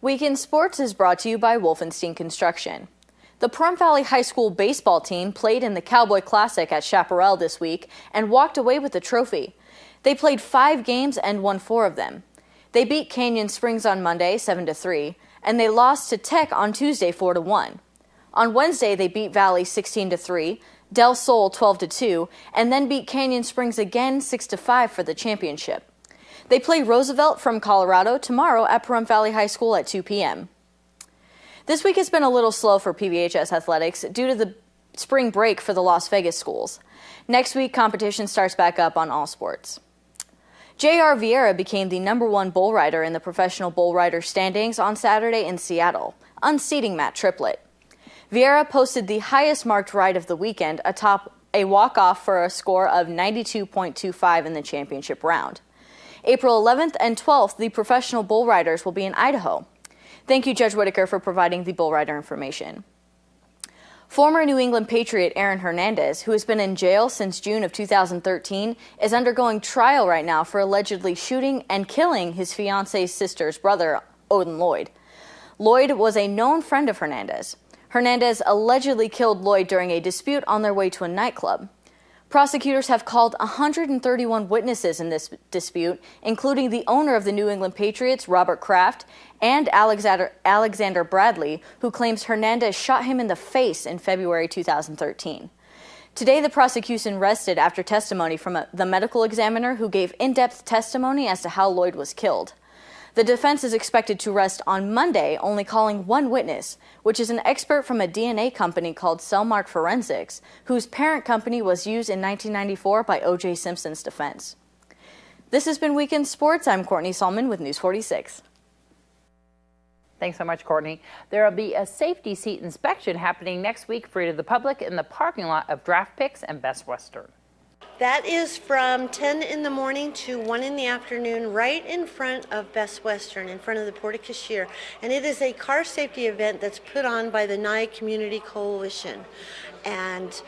Weekend Sports is brought to you by Wolfenstein Construction. The Pahrump Valley High School baseball team played in the Cowboy Classic at Chaparral this week and walked away with the trophy. They played 5 games and won 4 of them. They beat Canyon Springs on Monday 7-3, and they lost to Tech on Tuesday 4-1. On Wednesday, they beat Valley 16-3, Del Sol 12-2, and then beat Canyon Springs again 6-5 for the championship. They play Roosevelt from Colorado tomorrow at Pahrump Valley High School at 2 p.m. This week has been a little slow for PVHS athletics due to the spring break for the Las Vegas schools. Next week, competition starts back up on all sports. J.R. Vieira became the #1 bull rider in the professional bull rider standings on Saturday in Seattle, unseating Matt Triplett. Vieira posted the highest marked ride of the weekend atop a walk-off for a score of 92.25 in the championship round. April 11th and 12th, the professional bull riders will be in Idaho. Thank you, Judge Whitaker, for providing the bull rider information. Former New England Patriot Aaron Hernandez, who has been in jail since June of 2013, is undergoing trial right now for allegedly shooting and killing his fiance's sister's brother, Odin Lloyd. Lloyd was a known friend of Hernandez. Hernandez allegedly killed Lloyd during a dispute on their way to a nightclub. Prosecutors have called 131 witnesses in this dispute, including the owner of the New England Patriots, Robert Kraft, and Alexander Bradley, who claims Hernandez shot him in the face in February 2013. Today, the prosecution rested after testimony from the medical examiner who gave in-depth testimony as to how Lloyd was killed. The defense is expected to rest on Monday, only calling 1 witness, which is an expert from a DNA company called Cellmark Forensics, whose parent company was used in 1994 by O.J. Simpson's defense. This has been Weekend Sports. I'm Courtney Solman with News 46. Thanks so much, Courtney. There will be a safety seat inspection happening next week free to the public in the parking lot of Draft Picks and Best Western. That is from 10 in the morning to 1 in the afternoon, right in front of Best Western, in front of the Porte Cochere. And it is a car safety event that's put on by the Nye Community Coalition. And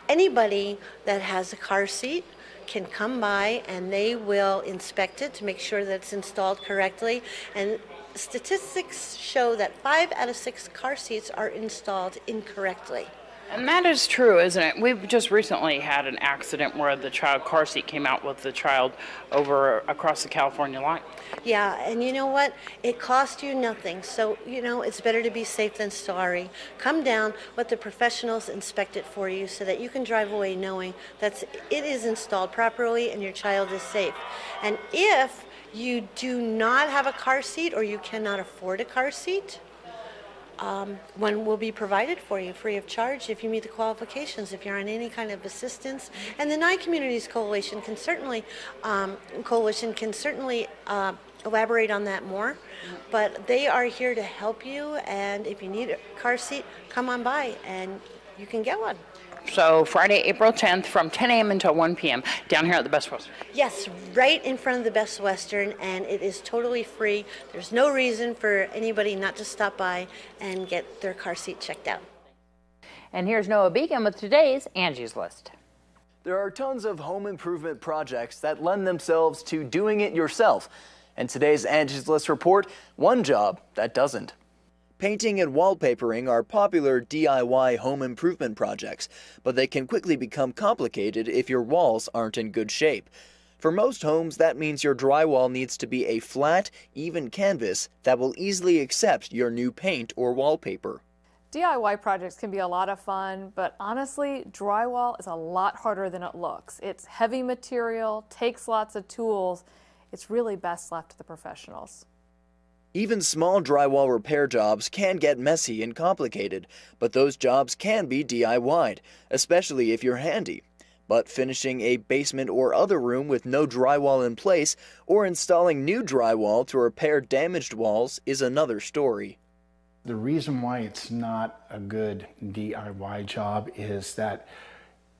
anybody that has a car seat can come by and they will inspect it to make sure that it's installed correctly. And statistics show that 5 out of 6 car seats are installed incorrectly. And that is true, isn't it? We've just recently had an accident where the child car seat came out with the child over across the California line. Yeah, and you know what? It cost you nothing. So, it's better to be safe than sorry. Come down, let the professionals inspect it for you so that you can drive away knowing that it is installed properly and your child is safe. And if you do not have a car seat or you cannot afford a car seat, one will be provided for you free of charge if you meet the qualifications, if you're on any kind of assistance. And the Nye Communities Coalition can certainly elaborate on that more, but they are here to help you, and if you need a car seat, come on by and you can get one. So Friday, April 10th from 10 a.m. until 1 p.m. down here at the Best Western. Yes, right in front of the Best Western, and it is totally free. There's no reason for anybody not to stop by and get their car seat checked out. And here's Noah Beacon with today's Angie's List. There are tons of home improvement projects that lend themselves to doing it yourself. And today's Angie's List report, one job that doesn't. Painting and wallpapering are popular DIY home improvement projects, but they can quickly become complicated if your walls aren't in good shape. For most homes, that means your drywall needs to be a flat, even canvas that will easily accept your new paint or wallpaper. DIY projects can be a lot of fun, but honestly, drywall is a lot harder than it looks. It's heavy material, takes lots of tools. It's really best left to the professionals. Even small drywall repair jobs can get messy and complicated, but those jobs can be DIY'd, especially if you're handy. But finishing a basement or other room with no drywall in place or installing new drywall to repair damaged walls is another story. The reason why it's not a good DIY job is that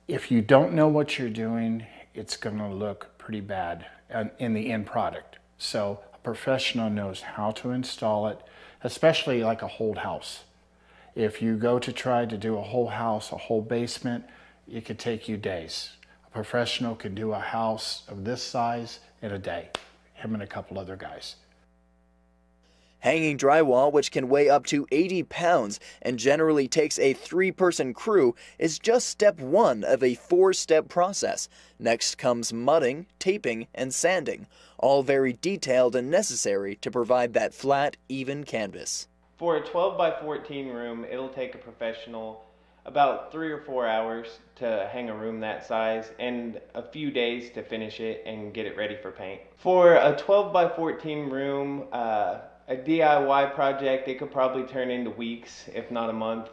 if you don't know what you're doing, it's going to look pretty bad in the end product. So a professional knows how to install it, especially like a whole house. If you go to try to do a whole house, a whole basement, it could take you days. A professional can do a house of this size in a day, him and a couple other guys. Hanging drywall, which can weigh up to 80 pounds and generally takes a 3-person crew, is just step 1 of a 4-step process. Next comes mudding, taping, and sanding, all very detailed and necessary to provide that flat, even canvas. For a 12 by 14 room, it'll take a professional about 3 or 4 hours to hang a room that size and a few days to finish it and get it ready for paint. For a 12 by 14 room, a DIY project, it could probably turn into weeks, if not a month,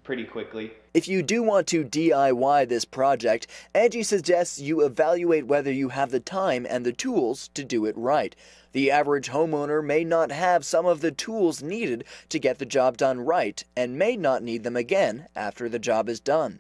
pretty quickly. If you do want to DIY this project, Angie suggests you evaluate whether you have the time and the tools to do it right. The average homeowner may not have some of the tools needed to get the job done right and may not need them again after the job is done.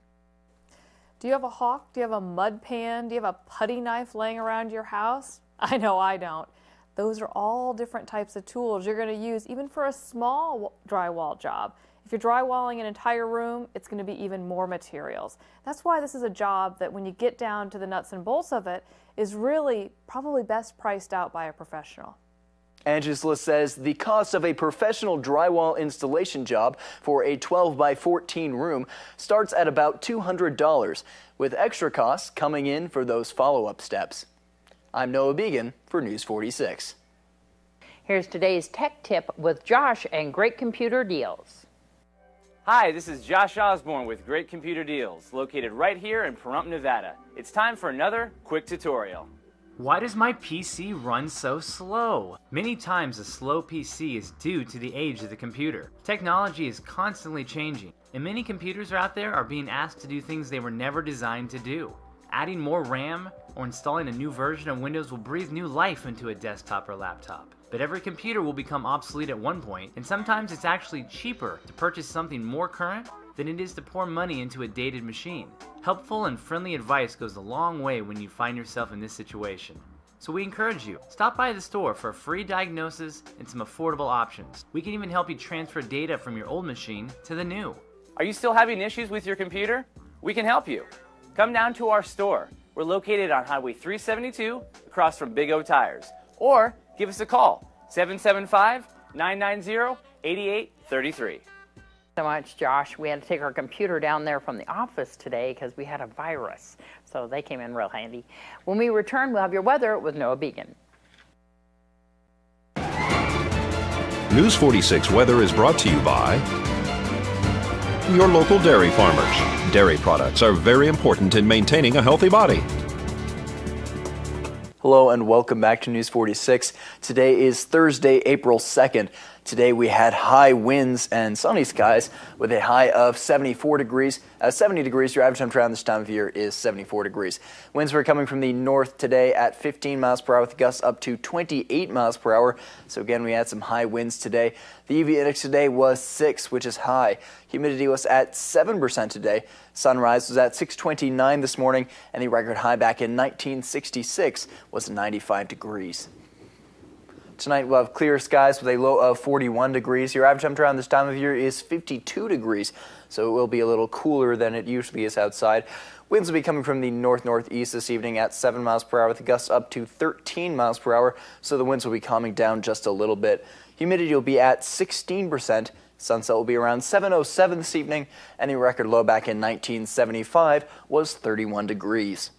Do you have a hawk? Do you have a mud pan? Do you have a putty knife laying around your house? I know I don't. Those are all different types of tools you're going to use even for a small drywall job. If you're drywalling an entire room, it's going to be even more materials. That's why this is a job that when you get down to the nuts and bolts of it, is really probably best priced out by a professional. Angies List says the cost of a professional drywall installation job for a 12 by 14 room starts at about $200, with extra costs coming in for those follow-up steps. I'm Noah Began for News 46. Here's today's tech tip with Josh and Great Computer Deals. Hi, this is Josh Osborne with Great Computer Deals, located right here in Pahrump, Nevada. It's time for another quick tutorial. Why does my PC run so slow? Many times a slow PC is due to the age of the computer. Technology is constantly changing, and many computers out there are being asked to do things they were never designed to do. Adding more RAM or installing a new version of Windows will breathe new life into a desktop or laptop. But every computer will become obsolete at one point, and sometimes it's actually cheaper to purchase something more current than it is to pour money into a dated machine. Helpful and friendly advice goes a long way when you find yourself in this situation. So we encourage you, stop by the store for a free diagnosis and some affordable options. We can even help you transfer data from your old machine to the new. Are you still having issues with your computer? We can help you. Come down to our store. We're located on Highway 372 across from Big O Tires. Or give us a call, 775-990-8833. So much, Josh. We had to take our computer down there from the office today because we had a virus. So they came in real handy. When we return, we'll have your weather with Noah Began. News 46 weather is brought to you by your local dairy farmers. Dairy products are very important in maintaining a healthy body. Hello and welcome back to News 46. Today is Thursday, April 2nd. Today we had high winds and sunny skies with a high of 70 degrees. Your average temperature around this time of year is 74 degrees. Winds were coming from the north today at 15 miles per hour with gusts up to 28 miles per hour. So again, we had some high winds today. The UV index today was 6, which is high. Humidity was at 7% today. Sunrise was at 6:29 this morning, and the record high back in 1966 was 95 degrees. Tonight we'll have clear skies with a low of 41 degrees. Your average temperature around this time of year is 52 degrees, so it will be a little cooler than it usually is outside. Winds will be coming from the north-northeast this evening at 7 miles per hour with gusts up to 13 miles per hour, so the winds will be calming down just a little bit. Humidity will be at 16%. Sunset will be around 7:07 this evening, and the record low back in 1975 was 31 degrees.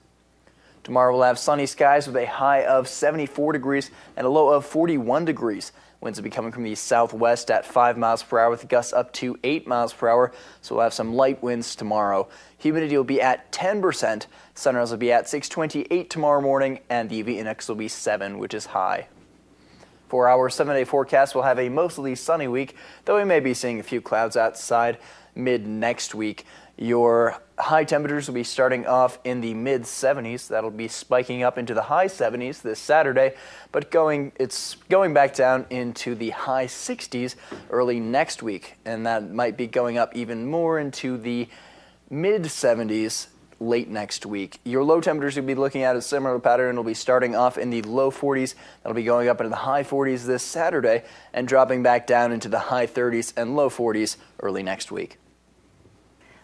Tomorrow we'll have sunny skies with a high of 74 degrees and a low of 41 degrees. Winds will be coming from the southwest at 5 miles per hour with gusts up to 8 miles per hour, so we'll have some light winds tomorrow. Humidity will be at 10%. Sunrise will be at 6:28 tomorrow morning, and the UV index will be 7, which is high. For our 7-day forecast, we'll have a mostly sunny week, though we may be seeing a few clouds outside mid next week. Your high temperatures will be starting off in the mid-70s. That'll be spiking up into the high 70s this Saturday, but it's going back down into the high 60s early next week, and that might be going up even more into the mid-70s late next week. Your low temperatures you'll be looking at a similar pattern. Will be starting off in the low 40s. That'll be going up into the high 40s this Saturday and dropping back down into the high 30s and low 40s early next week.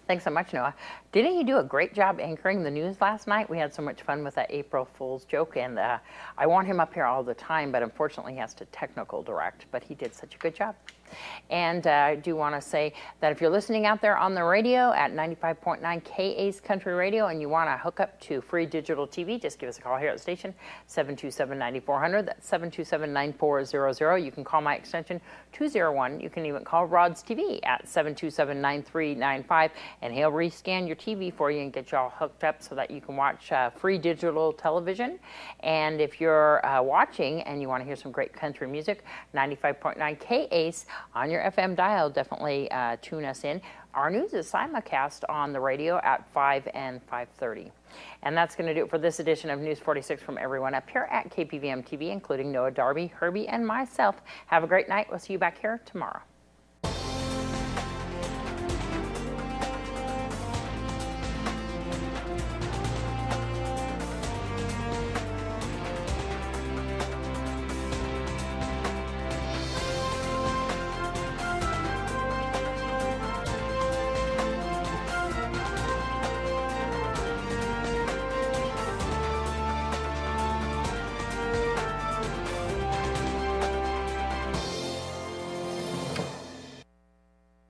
Thanks so much, Noah. Didn't he do a great job anchoring the news last night? We had so much fun with that April Fool's joke, and I want him up here all the time, but unfortunately he has to technical direct, but he did such a good job. And I do want to say that if you're listening out there on the radio at 95.9 KA's Country Radio and you want to hook up to free digital TV, just give us a call here at the station, 727-9400. That's 727-9400. You can call my extension 201. You can even call Rod's TV at 727-9395, and he'll rescan your TV for you and get you all hooked up so that you can watch free digital television. And if you're watching and you want to hear some great country music, 95.9 KA's on your FM dial, definitely tune us in. Our news is simulcast on the radio at 5 and 5:30. And that's going to do it for this edition of News 46 from everyone up here at KPVM-TV, including Noah Darby, Herbie, and myself. Have a great night. We'll see you back here tomorrow.